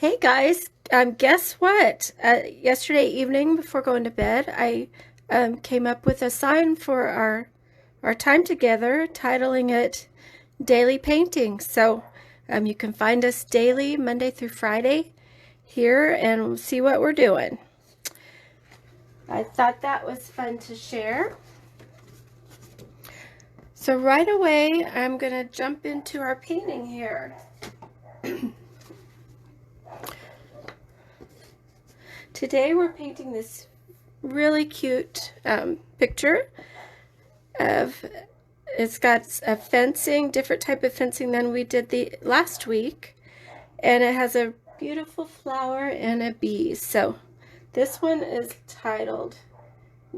Hey guys, guess what? Yesterday evening before going to bed, I came up with a sign for our time together, titling it Daily Painting. So you can find us daily, Monday through Friday, here and see what we're doing. I thought that was fun to share. So right away, I'm going to jump into our painting here. Today we're painting this really cute picture of, it's got a fencing, different type of fencing than we did the last week, and it has a beautiful flower and a bee. So this one is titled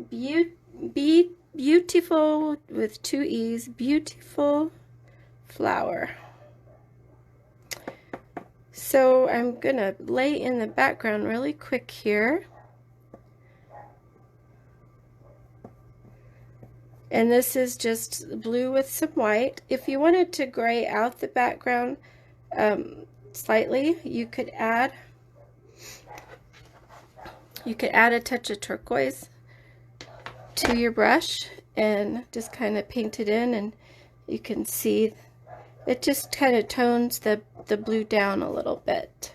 Bee-autiful with two E's, Bee-autiful Flower. So I'm gonna lay in the background really quick here. And this is just blue with some white. If you wanted to gray out the background slightly, you could add a touch of turquoise to your brush and just kind of paint it in, and you can see it just kind of tones the blue down a little bit.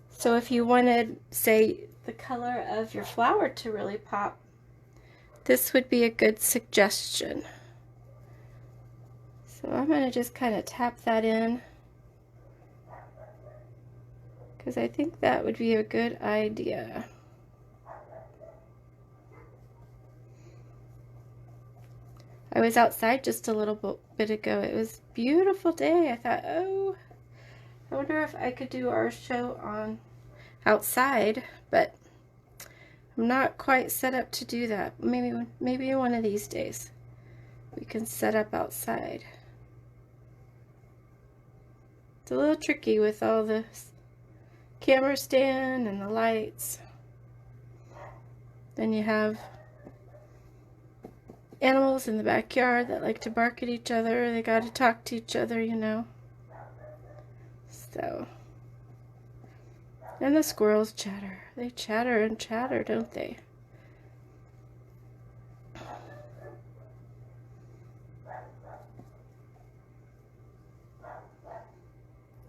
So if you wanted, say, the color of your flower to really pop, this would be a good suggestion. So I'm going to just kind of tap that in, because I think that would be a good idea. I was outside just a little bit ago. It was a beautiful day. I thought, oh, I wonder if I could do our show on outside, but I'm not quite set up to do that. Maybe one of these days we can set up outside. It's a little tricky with all the camera stand and the lights. Then you have animals in the backyard that like to bark at each other. They got to talk to each other, you know. So, and the squirrels chatter. They chatter and chatter, don't they?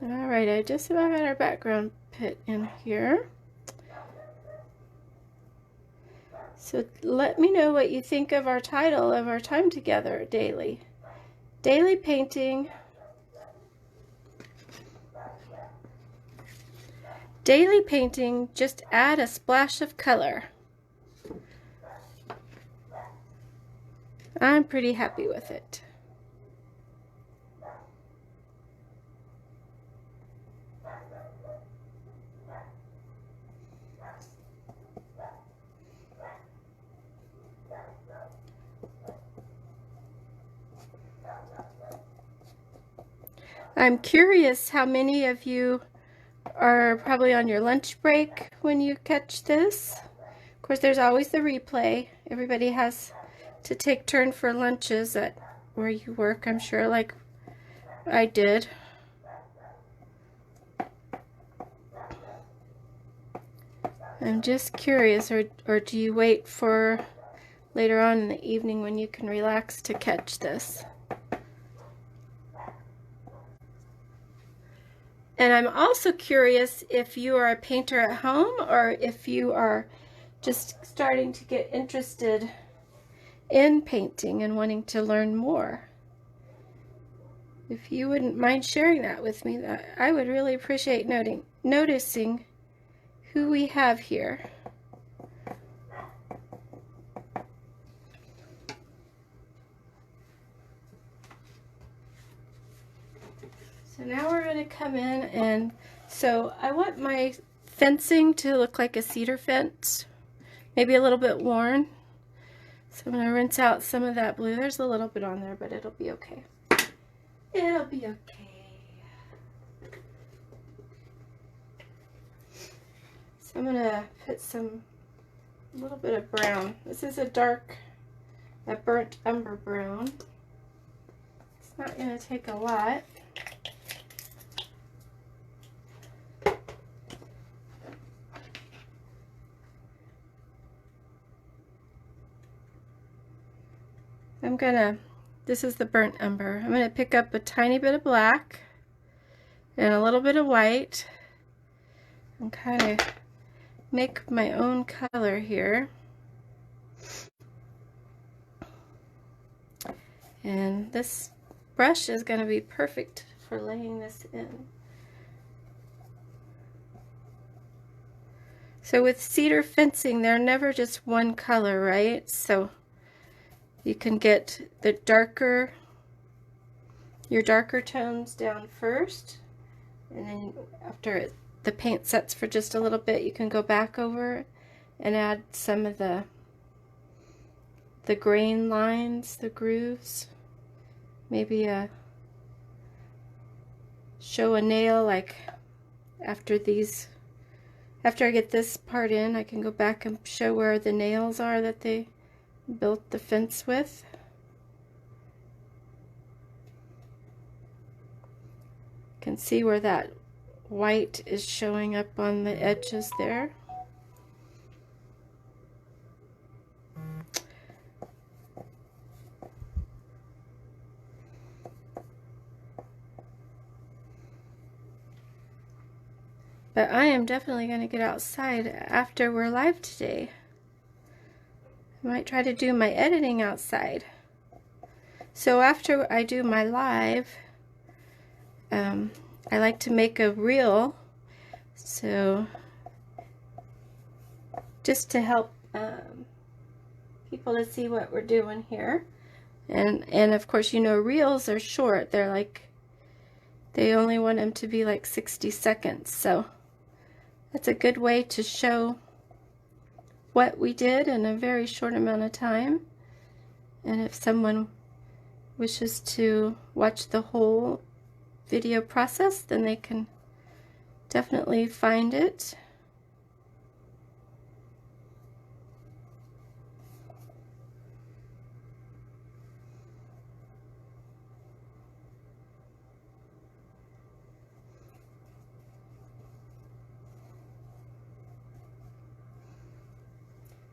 Alright, I just about got our background put in here. So let me know what you think of our title of our time together daily. Daily painting. Daily painting, just add a splash of color. I'm pretty happy with it. I'm curious how many of you are probably on your lunch break when you catch this. Of course, there's always the replay. Everybody has to take turn for lunches at where you work, I'm sure, like I did. I'm just curious, or do you wait for later on in the evening when you can relax to catch this? And I'm also curious if you are a painter at home or if you are just starting to get interested in painting and wanting to learn more. If you wouldn't mind sharing that with me, I would really appreciate noticing who we have here. So now we're going to come in, and so I want my fencing to look like a cedar fence, maybe a little bit worn. So I'm going to rinse out some of that blue. There's a little bit on there, but it'll be okay. It'll be okay. So I'm going to put a little bit of brown. This is a burnt umber brown. It's not going to take a lot. this is the burnt umber. I'm gonna pick up a tiny bit of black and a little bit of white and kind of make my own color here. And this brush is going to be perfect for laying this in. So with cedar fencing, they're never just one color, right? So you can get your darker tones down first, and then after the paint sets for just a little bit, you can go back over and add some of the grain lines, the grooves. Maybe show a nail, like after I get this part in, I can go back and show where the nails are that they built the fence with. You can see where that white is showing up on the edges there. But I am definitely going to get outside after we're live today. I might try to do my editing outside. So after I do my live, I like to make a reel, so just to help people to see what we're doing here. And of course, you know, reels are short. They're like, they only want them to be like 60 seconds. So that's a good way to show what we did in a very short amount of time. And if someone wishes to watch the whole video process, then they can definitely find it.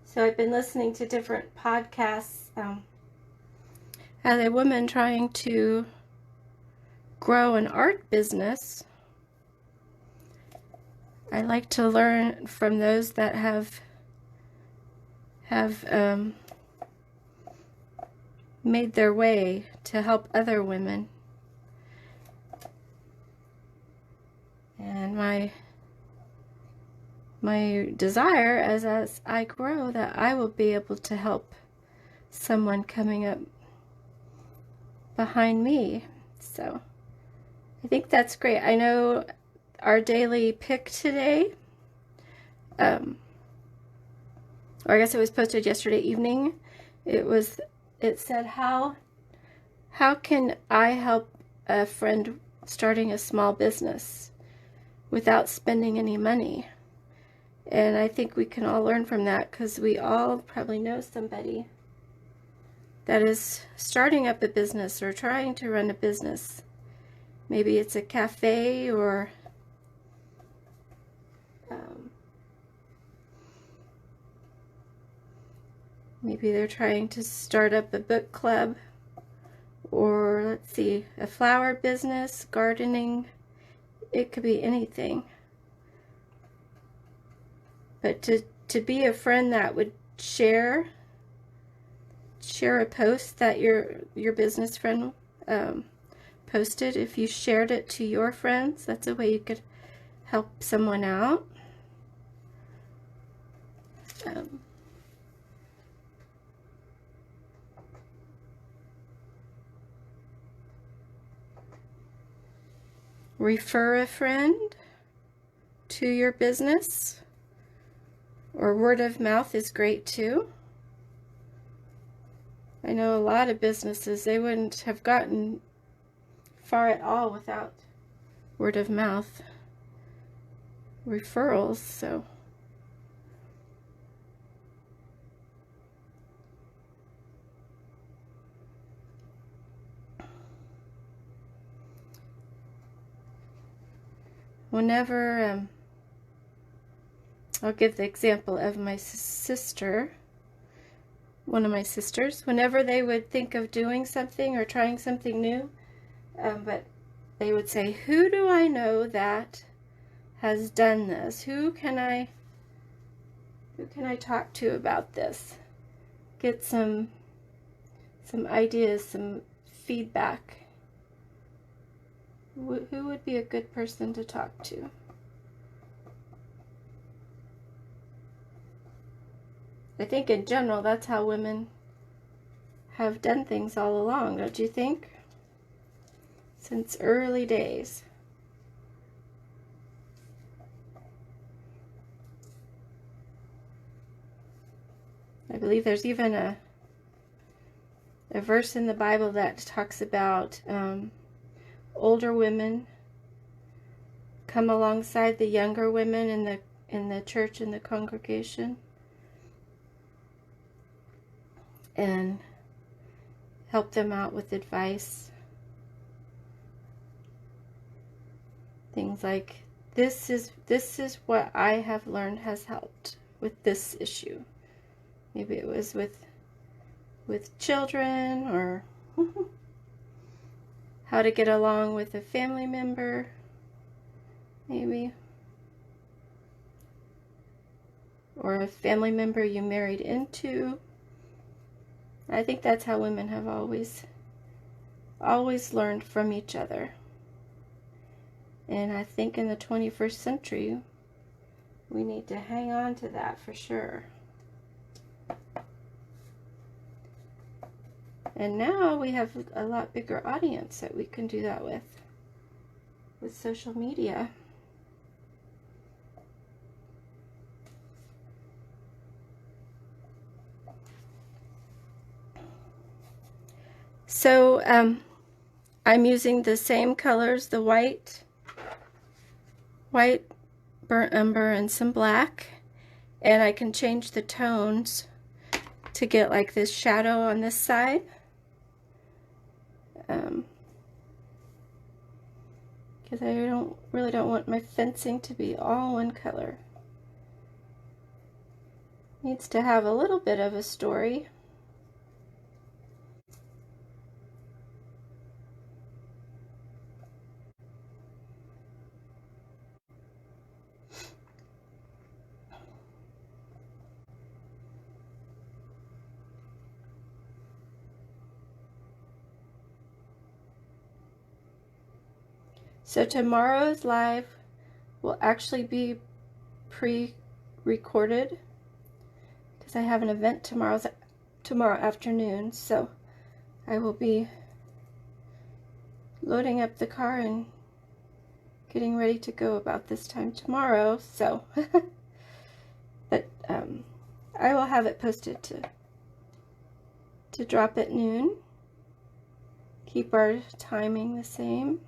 So I've been listening to different podcasts as a woman trying to grow an art business. I like to learn from those that have made their way to help other women. And my desire as I grow, that I will be able to help someone coming up behind me. So I think that's great. I know our daily pick today, or I guess it was posted yesterday evening. It said, how can I help a friend starting a small business without spending any money? And I think we can all learn from that, because we all probably know somebody that is starting up a business or trying to run a business. Maybe it's a cafe, or maybe they're trying to start up a book club, or let's see, a flower business, gardening. It could be anything. But to be a friend that would share a post that your business friend posted, if you shared it to your friends, that's a way you could help someone out. Refer a friend to your business, or word of mouth is great too. I know a lot of businesses, they wouldn't have gotten far at all without word of mouth referrals. So whenever I'll give the example of my sister. one of my sisters, whenever they would think of doing something or trying something new, but they would say, who do I know that has done this? Who can I talk to about this? Get some ideas, some feedback. Who would be a good person to talk to? I think in general that's how women have done things all along, don't you think? Since early days. I believe there's even a verse in the Bible that talks about older women come alongside the younger women in the church, in the congregation, and help them out with advice. Things like, this is what I have learned has helped with this issue. Maybe it was with children, or how to get along with a family member, maybe. Or a family member you married into. I think that's how women have always learned from each other. And I think in the 21st century, we need to hang on to that for sure. And now we have a lot bigger audience that we can do that with social media. So I'm using the same colors, the white, burnt umber, and some black, and I can change the tones to get like this shadow on this side. Because I really don't want my fencing to be all one color. Needs to have a little bit of a story. So tomorrow's live will actually be pre-recorded because I have an event tomorrow afternoon, so I will be loading up the car and getting ready to go about this time tomorrow. So but I will have it posted to drop at noon. Keep our timing the same.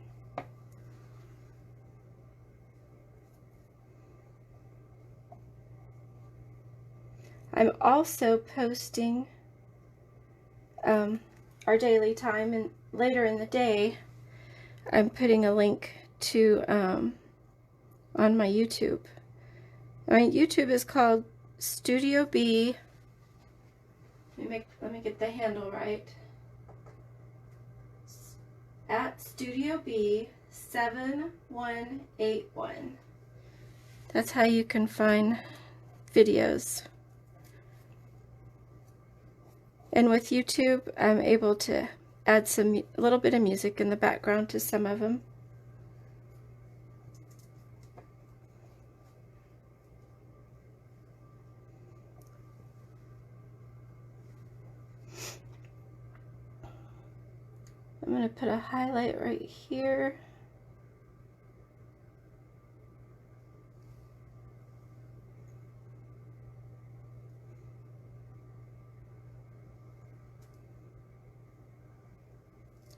I'm also posting our daily time, and later in the day I'm putting a link to on my YouTube. My YouTube is called Studio Bee. Let me get the handle right. At Studio Bee 7181. That's how you can find videos. And with YouTube, I'm able to add a little bit of music in the background to some of them. I'm going to put a highlight right here.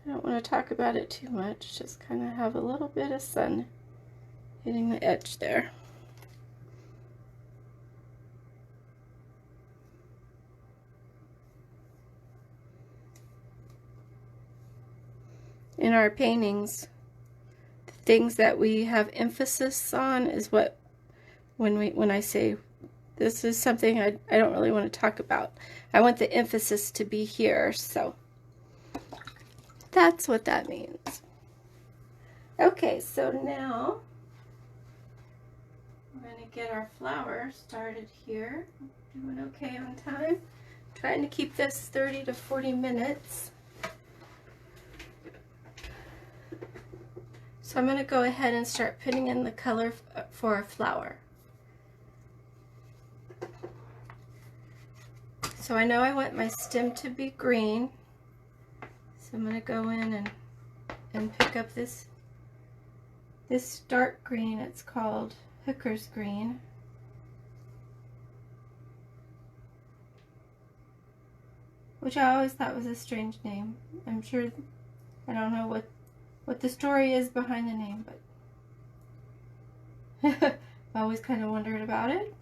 I don't want to talk about it too much, just kind of have a little bit of sun hitting the edge there. In our paintings, the things that we have emphasis on is what, when I say this is something I don't really want to talk about. I want the emphasis to be here, so that's what that means. Okay, so now we're going to get our flower started here. Doing okay on time. Trying to keep this 30 to 40 minutes. So I'm going to go ahead and start putting in the color for our flower. So I know I want my stem to be green. So I'm going to go in and pick up this dark green. It's called Hooker's Green. Which I always thought was a strange name. I'm sure, I don't know what the story is behind the name, but I always kind of wondered about it.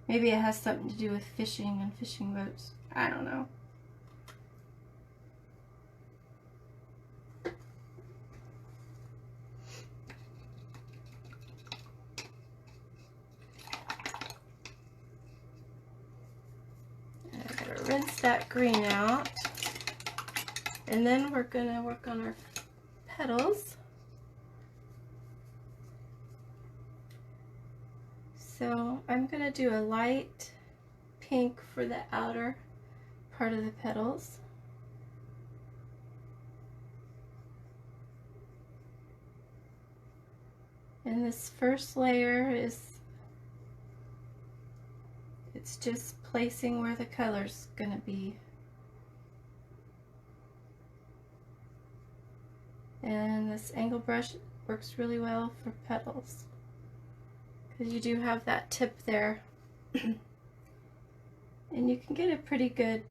Maybe it has something to do with fishing and fishing boats. I don't know. I gotta rinse that green out. And then we're gonna work on our petals. So I'm going to do a light pink for the outer part of the petals. And this first layer it's just placing where the color's going to be. And this angle brush works really well for petals, because you do have that tip there. And you can get a pretty good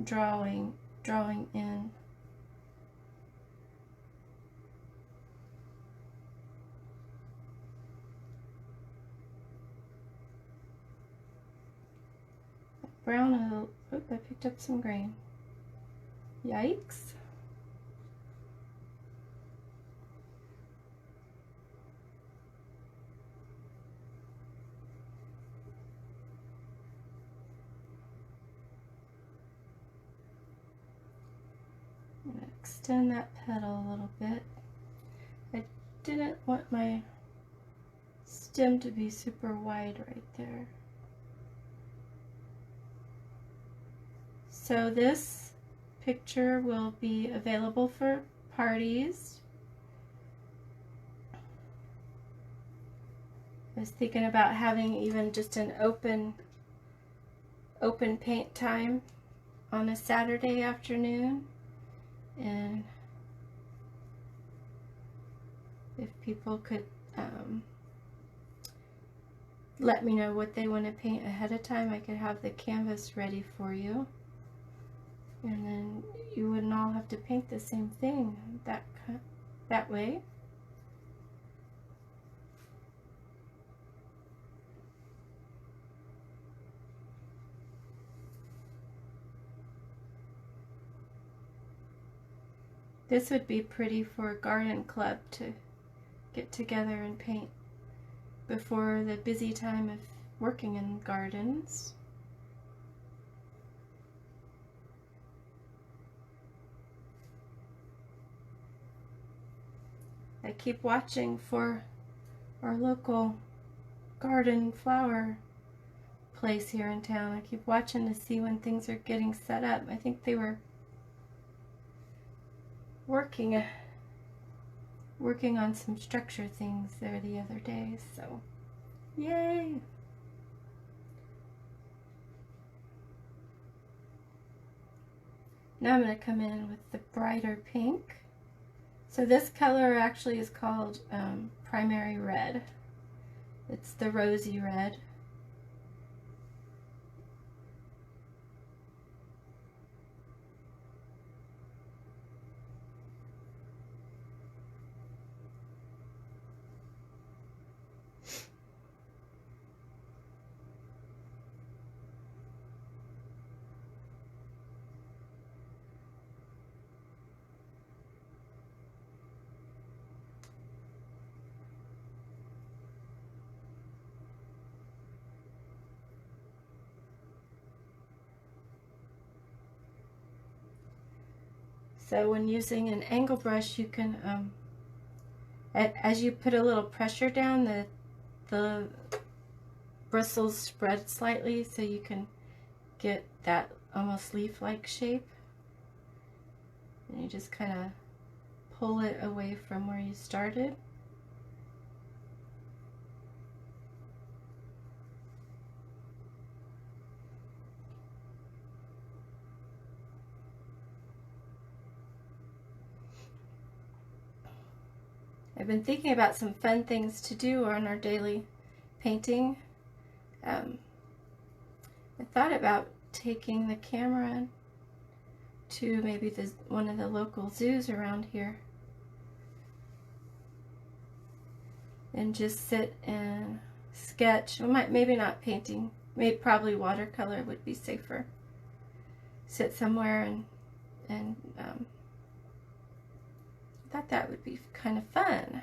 drawing in. Brown, oh, I picked up some green. Yikes. I'm going to extend that petal a little bit. I didn't want my stem to be super wide right there. So this picture will be available for parties. I was thinking about having even just an open paint time on a Saturday afternoon, and if people could let me know what they want to paint ahead of time, I could have the canvas ready for you, and then you wouldn't all have to paint the same thing that way. This would be pretty for a garden club to get together and paint before the busy time of working in gardens. I keep watching for our local garden flower place here in town. I keep watching to see when things are getting set up. I think they were working on some structure things there the other day, so yay! Now I'm going to come in with the brighter pink. So this color actually is called primary red. It's the rosy red. So when using an angle brush, you can, as you put a little pressure down, the bristles spread slightly so you can get that almost leaf-like shape. And you just kind of pull it away from where you started. I've been thinking about some fun things to do on our daily painting. I thought about taking the camera to maybe one of the local zoos around here and just sit and sketch. Maybe not painting, probably watercolor would be safer. Sit somewhere and thought that would be kind of fun.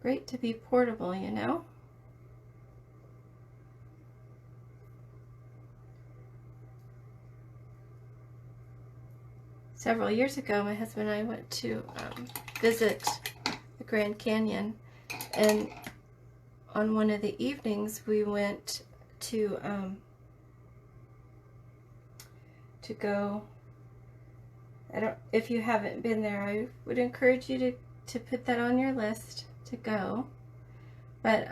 Great to be portable, you know. Several years ago, my husband and I went to visit the Grand Canyon, and on one of the evenings we went to go. If you haven't been there, I would encourage you to put that on your list to go. But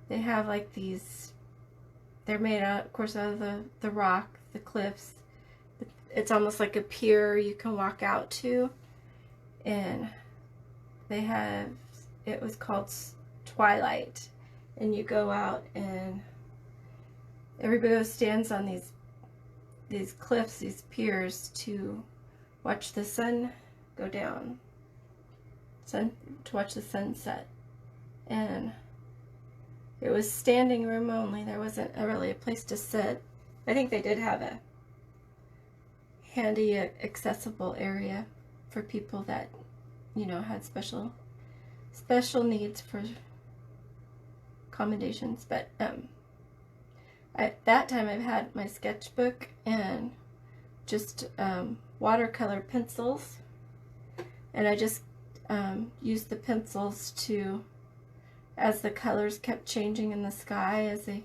they have like these, they're made out, of course, out of the rock, the cliffs. It's almost like a pier you can walk out to, and they have, it was called Twilight, and you go out and everybody stands on these cliffs, these piers, to watch the sun go down, to watch the sunset. And it was standing room only. There wasn't really a place to sit. I think they did have a handy accessible area for people that, you know, had special needs for accommodations. But at that time I've had my sketchbook and just watercolor pencils, and I just used the pencils to, as the colors kept changing in the sky as the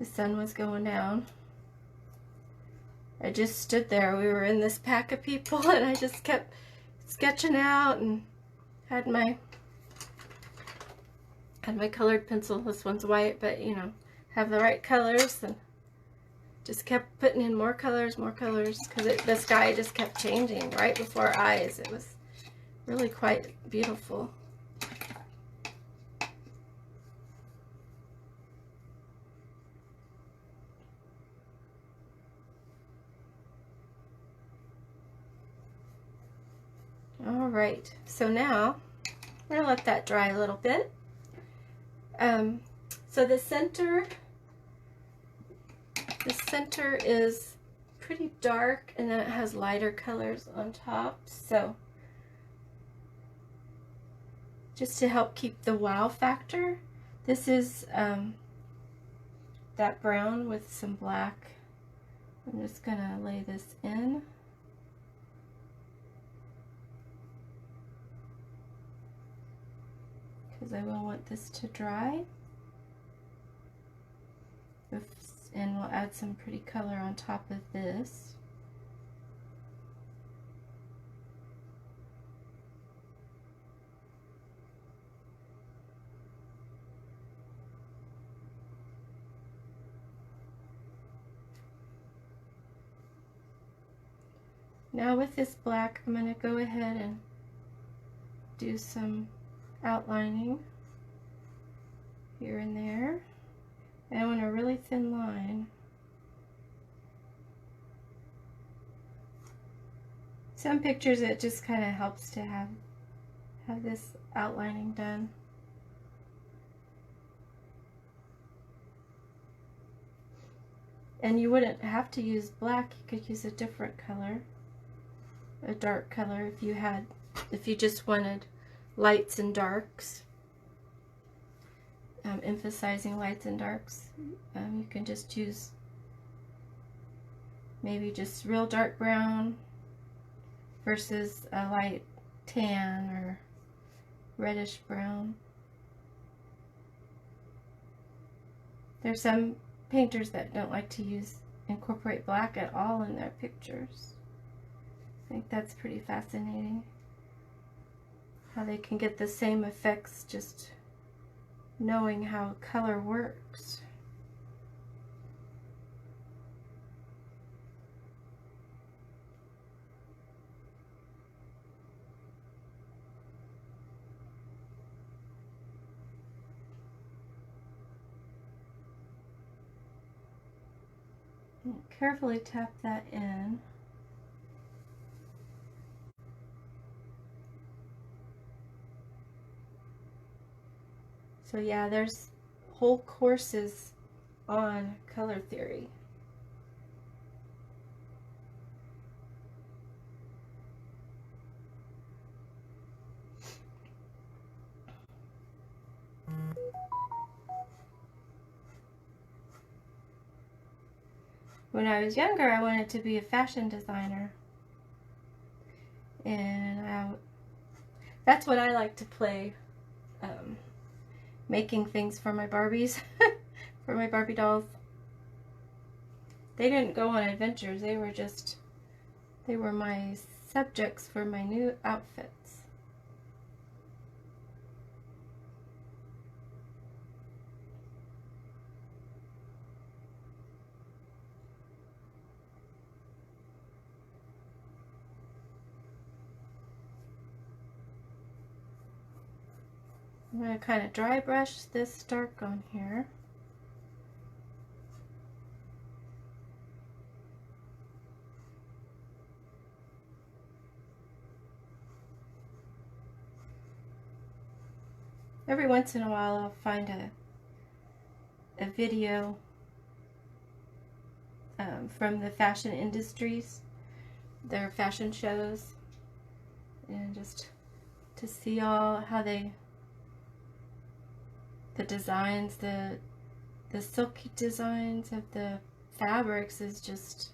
sun was going down, I just stood there. We were in this pack of people, and I just kept sketching out and had my colored pencil. This one's white, but you know, have the right colors, and just kept putting in more colors, because the sky just kept changing right before our eyes. It was really quite beautiful. All right, so now we're gonna let that dry a little bit. So the center is pretty dark, and then it has lighter colors on top. So just to help keep the wow factor, this is that brown with some black. I'm just gonna lay this in. Because I will want this to dry. And we'll add some pretty color on top of this. Now with this black, I'm going to go ahead and do some outlining here and there. And I want a really thin line. Some pictures it just kind of helps to have this outlining done. And you wouldn't have to use black. You could use a different color, a dark color, if you just wanted lights and darks. emphasizing lights and darks. You can just choose maybe just real dark brown versus a light tan or reddish brown. There's some painters that don't like to incorporate black at all in their pictures. I think that's pretty fascinating, how they can get the same effects just knowing how color works. Carefully tap that in. So yeah, there's whole courses on color theory. When I was younger, I wanted to be a fashion designer. And that's what I like to play, making things for my Barbies, for my Barbie dolls. They didn't go on adventures, they were my subjects for my new outfits. I'm going to kind of dry brush this dark on here. Every once in a while I'll find a video from the fashion industries, their fashion shows, and just to see all how the designs, the silky designs of the fabrics is just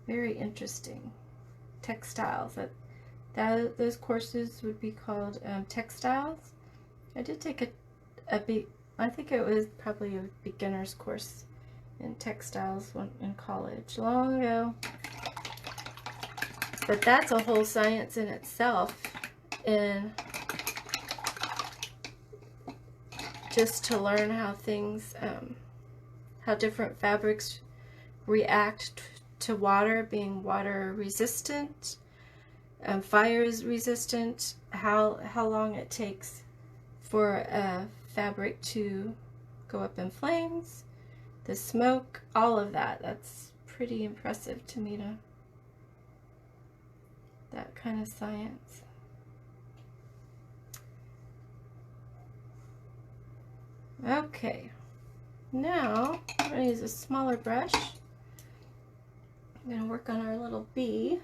very interesting. Textiles, those courses would be called textiles. I did take I think it was probably a beginner's course in textiles in college long ago. But that's a whole science in itself, and just to learn how things, how different fabrics react to water, being water resistant, fire resistant, how long it takes for a fabric to go up in flames, the smoke, all of that. That's pretty impressive to me, that kind of science. Okay, now I'm going to use a smaller brush. I'm going to work on our little bee.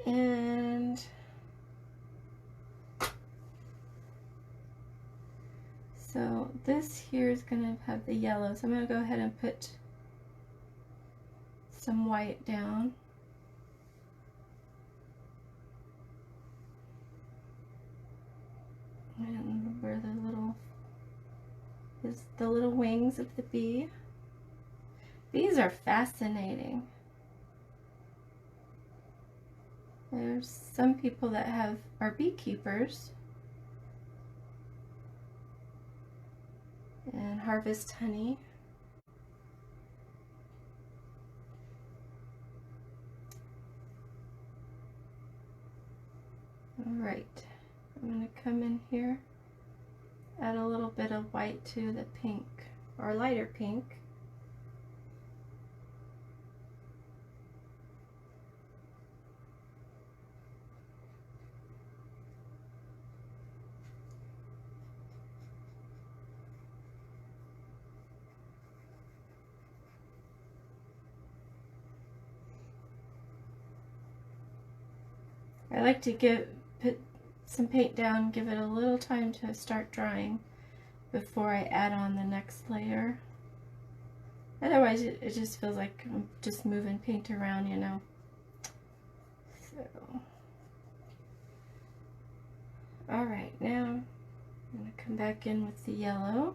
And so this here is going to have the yellow, so I'm going to go ahead and put some white down. And where the little wings of the bee. Bees are fascinating. There's some people that are beekeepers and harvest honey. All right, I'm going to come in here, add a little bit of white to the pink, or lighter pink. I like to put some paint down, give it a little time to start drying before I add on the next layer. Otherwise, it just feels like I'm just moving paint around, you know. So, alright, now I'm going to come back in with the yellow.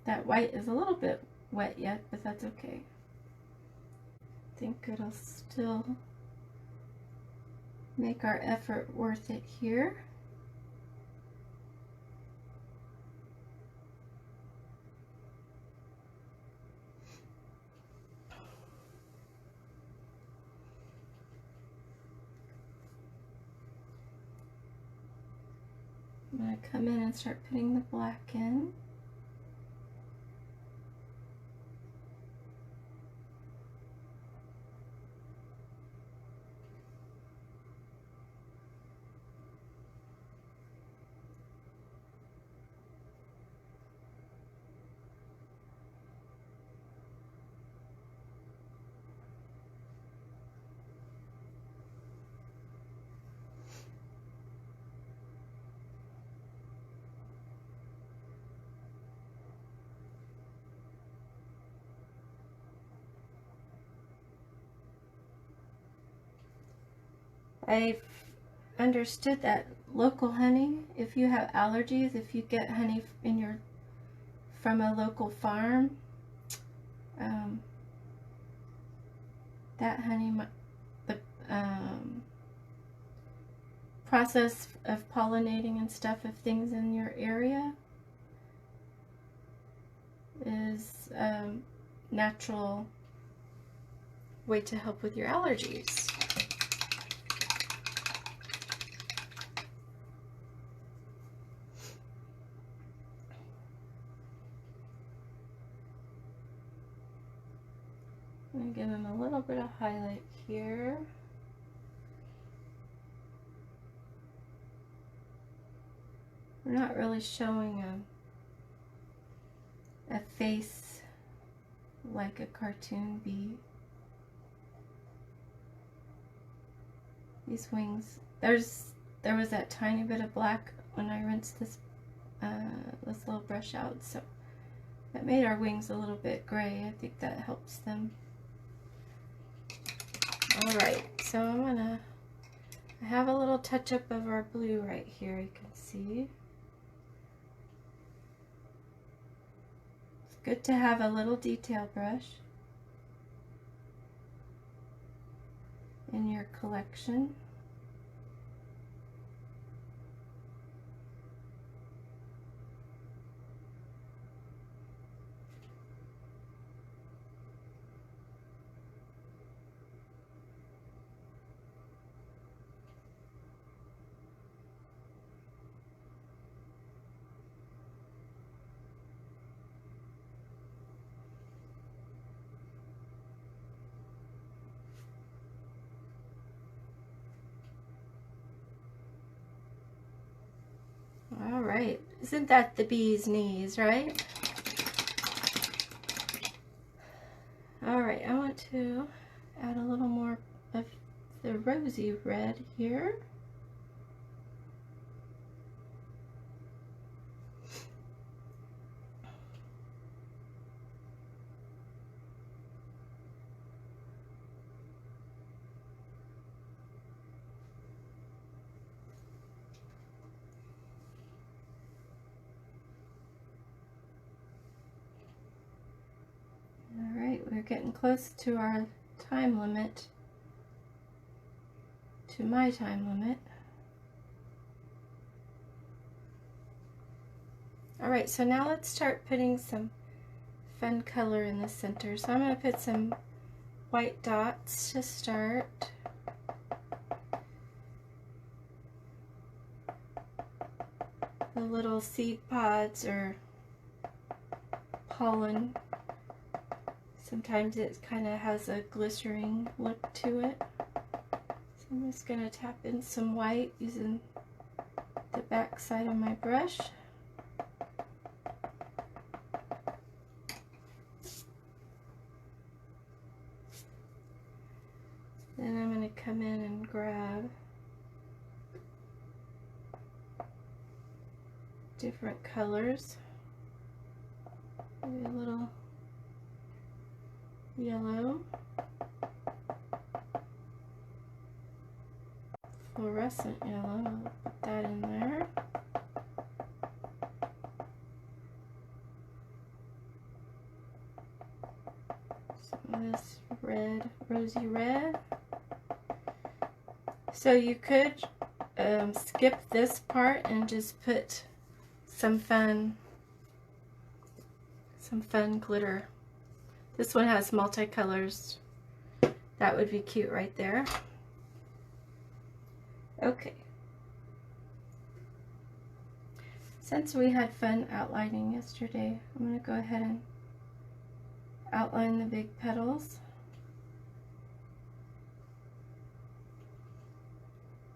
That white is a little bit wet yet, but that's okay. I think it'll still make our effort worth it here. I'm going to come in and start putting the black in. I've understood that local honey, if you have allergies, if you get honey from a local farm, that honey, the process of pollinating and stuff of things in your area is a natural way to help with your allergies. I'm going to give him a little bit of highlight here. We're not really showing a face like a cartoon bee. These wings, there was that tiny bit of black when I rinsed this little brush out, so that made our wings a little bit gray. I think that helps them. Alright, so I have a little touch up of our blue right here, you can see. It's good to have a little detail brush in your collection. All right, isn't that the bee's knees, right? All right, I want to add a little more of the rosy red here. We're getting close to our time limit, to my time limit. Alright, so now let's start putting some fun color in the center. So I'm going to put some white dots to start. The little seed pods or pollen. Sometimes it kind of has a glistering look to it. So I'm just going to tap in some white using the back side of my brush. Then I'm going to come in and grab different colors. Maybe a little yellow. Fluorescent yellow. I'll put that in there. Some of this red, rosy red. So you could skip this part and just put some fun glitter. This one has multicolors. That would be cute right there. Okay. Since we had fun outlining yesterday, I'm going to go ahead and outline the big petals.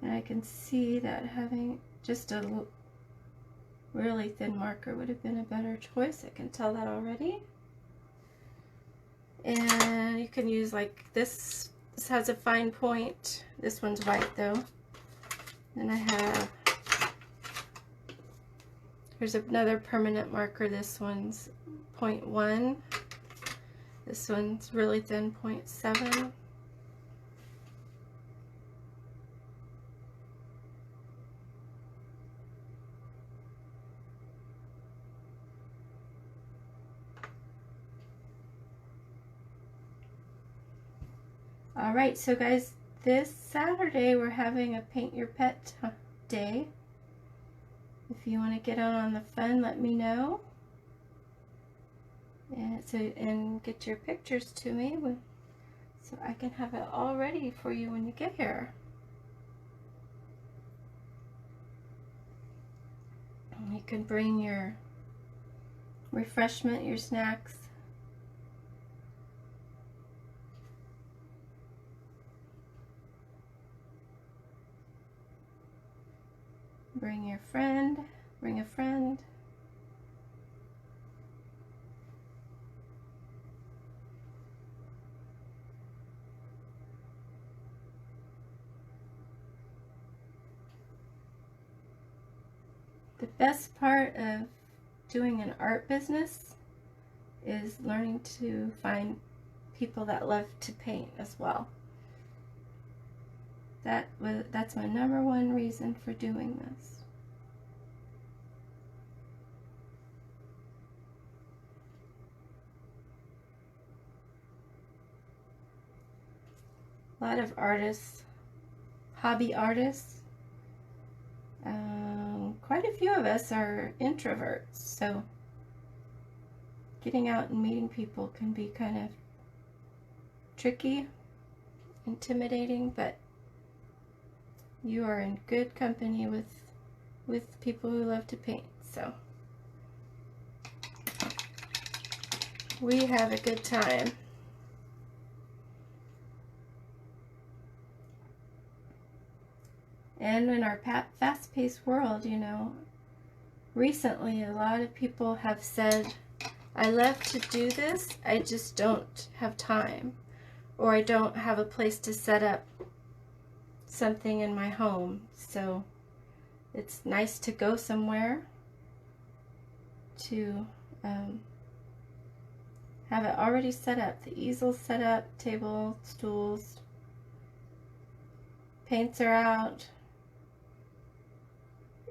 And I can see that having just a really thin marker would have been a better choice. I can tell that already. And you can use like this. This has a fine point. This one's white though. And I have, here's another permanent marker. This one's 0.1. This one's really thin, 0.7. Alright, so guys, this Saturday we're having a Paint Your Pet day. If you want to get out on the fun, let me know. And get your pictures to me so I can have it all ready for you when you get here. And you can bring your refreshment, your snacks. Bring your friend, bring a friend. The best part of doing an art business is learning to find people that love to paint as well. That's my #1 reason for doing this. A lot of artists, hobby artists, quite a few of us are introverts, so getting out and meeting people can be kind of tricky, intimidating, but you are in good company with people who love to paint, so we have a good time. And in our fast-paced world, you know, recently a lot of people have said, I love to do this, I just don't have time, or I don't have a place to set up something in my home. So it's nice to go somewhere to have it already set up. The easel's set up, table, stools, paints are out.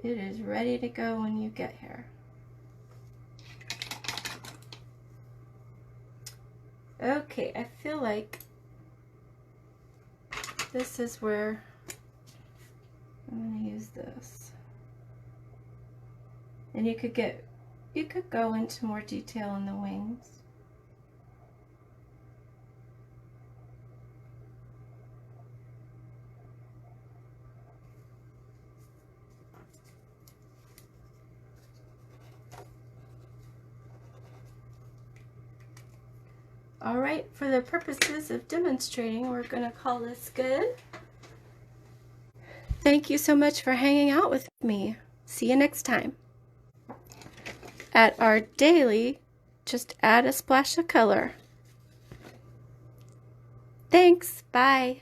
It is ready to go when you get here. Okay, I feel like this is where I'm going to use this. And you could go into more detail in the wings. All right, for the purposes of demonstrating, we're going to call this good. Thank you so much for hanging out with me. See you next time. At our daily, just add a splash of color. Thanks, bye.